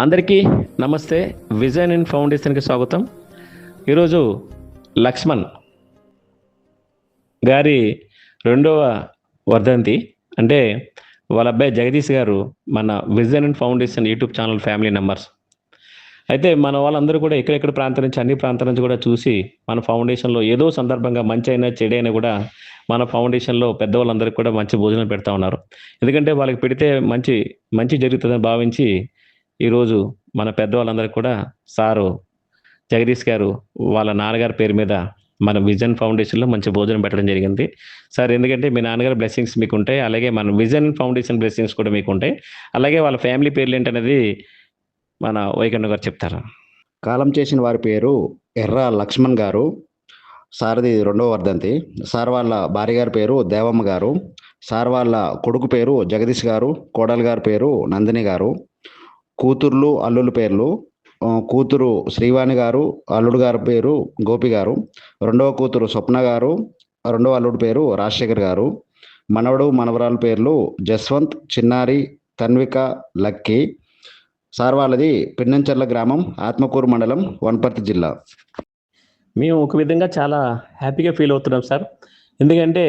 అందరికీ నమస్తే. Vision in ఫౌండేషన్కి స్వాగతం. ఈరోజు లక్ష్మణ్ గారి 2వ వర్ధంతి. అంటే వాళ్ళ అబ్బాయి జగదీష్ గారు మన vision in foundation YouTube channel family members. అయితే మన వాళ్ళందరూ కూడా ఎక్కడెక్కడ ప్రాంతం నుంచి, అన్ని ప్రాంతాల నుంచి కూడా చూసి మన ఫౌండేషన్లో ఏదో సందర్భంగా మంచి అయినా చెడైనా కూడా మన ఫౌండేషన్లో పెద్దవాళ్ళందరికీ కూడా మంచి భోజనం పెడతా ఉన్నారు. ఎందుకంటే వాళ్ళకి పెడితే మంచి జరుగుతుందని భావించి ఈరోజు మన పెద్దవాళ్ళందరికీ కూడా సారు జగదీష్ గారు వాళ్ళ నాన్నగారి పేరు మీద మన విజన్ ఫౌండేషన్లో మంచి భోజనం పెట్టడం జరిగింది. సార్, ఎందుకంటే మీ నాన్నగారి బ్లెస్సింగ్స్ మీకు ఉంటాయి, అలాగే మన విజన్ ఫౌండేషన్ బ్లెస్సింగ్స్ కూడా మీకు ఉంటాయి. అలాగే వాళ్ళ ఫ్యామిలీ పేర్లు ఏంటనేది మన వైకంఠ గారు చెప్తారు. కాలం చేసిన వారి పేరు ఎర్ర లక్ష్మణ్ గారు. సార్ది 2వ వర్ధంతి. సార్ వాళ్ళ భార్య గారి పేరు దేవమ్మ గారు. సార్ వాళ్ళ కొడుకు పేరు జగదీష్ గారు. కోడలు గారి పేరు నందిని గారు. కూతుర్లు అల్లుల పేర్లు: కూతురు శ్రీవాణి గారు, అల్లుడు గారి పేరు గోపి గారు. 2వ కూతురు స్వప్న గారు, 2వ అల్లుడు పేరు రాజశేఖర్ గారు. మనవడు మనవరాల పేర్లు జస్వంత్, చిన్నారి, తన్విక, లక్కీ. సార్ వాళ్ళది పిన్నంచెర్ల గ్రామం, ఆత్మకూరు మండలం, వనపర్తి జిల్లా. మేము ఒక విధంగా చాలా హ్యాపీగా ఫీల్ అవుతున్నాం సార్. ఎందుకంటే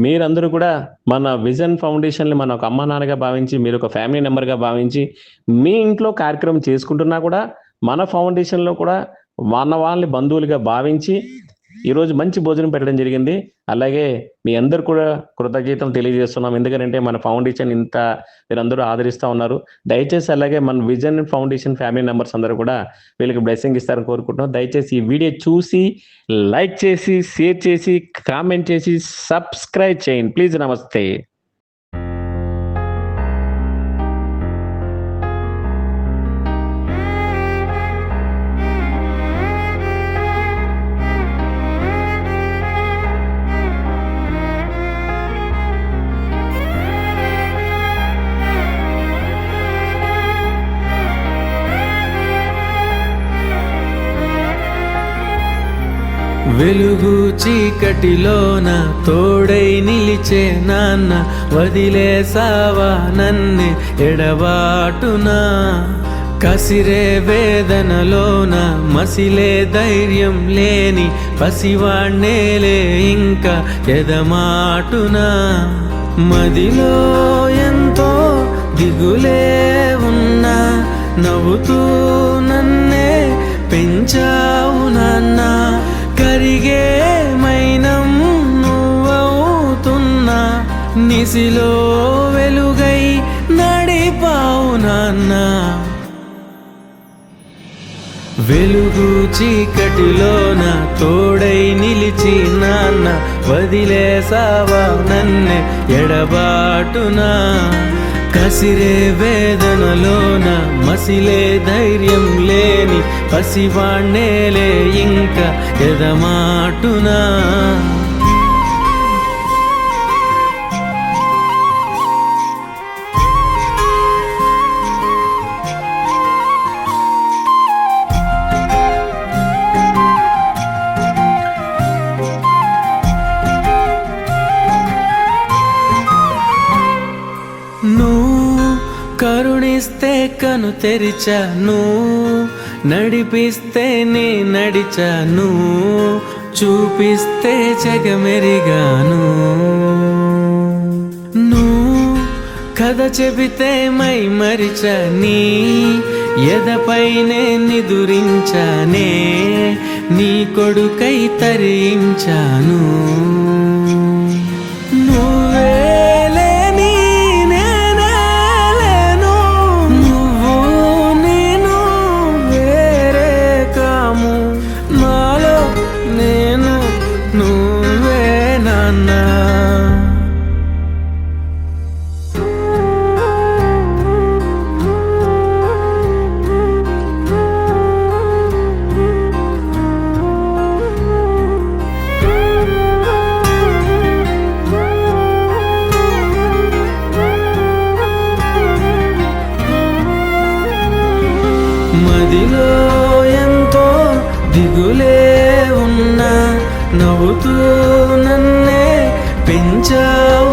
మీరందరూ కూడా మన విజన్ ఫౌండేషన్ని మన ఒక అమ్మ నాన్నగా భావించి, మీరు ఒక ఫ్యామిలీ మెంబర్గా భావించి మీ ఇంట్లో కార్యక్రమం చేసుకుంటున్నా కూడా మన ఫౌండేషన్లో కూడా మన వాళ్ళని బంధువులుగా భావించి ఈరోజు మంచి భోజనం పెట్టడం జరిగింది. అలాగే మీ అందరు కూడా కృతజ్ఞతలు తెలియజేస్తున్నాం. ఎందుకంటే మన ఫౌండేషన్ ఇంత మీరందరూ ఆదరిస్తూ ఉన్నారు. దయచేసి అలాగే మన విజన్ ఫౌండేషన్ ఫ్యామిలీ మెంబర్స్ అందరూ కూడా వీళ్ళకి బ్లెస్సింగ్ ఇస్తారని కోరుకుంటున్నాం. దయచేసి ఈ వీడియో చూసి లైక్ చేసి, షేర్ చేసి, కామెంట్ చేసి, సబ్స్క్రైబ్ చేయండి ప్లీజ్. నమస్తే. వెలుగు చీకటిలోన తోడై నిలిచే నాన్న, వదిలేసావా నన్నే ఎడబాటునా. కసిరే వేదనలోన మసిలే ధైర్యం లేని పసివాణ్ణేలే ఇంకా ఎదమాటునా. మదిలో ఎంతో దిగులే ఉన్నా, నవ్వుతూ నన్నే పెంచావు నాన్న. కరిగే మైనం నువ్వవుతున్నా, నిసిలో వెలుగై నడిపావు నాన్న. వెలుగు చీకటిలోన తోడై నిలిచి నాన్న, వదిలేసావా నన్నే ఎడబాటునా. కసిరే వేదనలోన మసిలే ధైర్యం లేని పసివాణ్ణేలే ఇంకా ఎదమాటునా. కరుణిస్తే కను తెరిచాను, నడిపిస్తే నే నడిచాను, చూపిస్తే జగమెరిగాను. నువ్వు కథ చెబితే మై మరిచని, ఎదపైనే నిదురించానే, నీ కొడుకై తరించాను. మదిలో ఎంతో దిగులే ఉన్నా, నవ్వుతూ నన్నే పెంచావు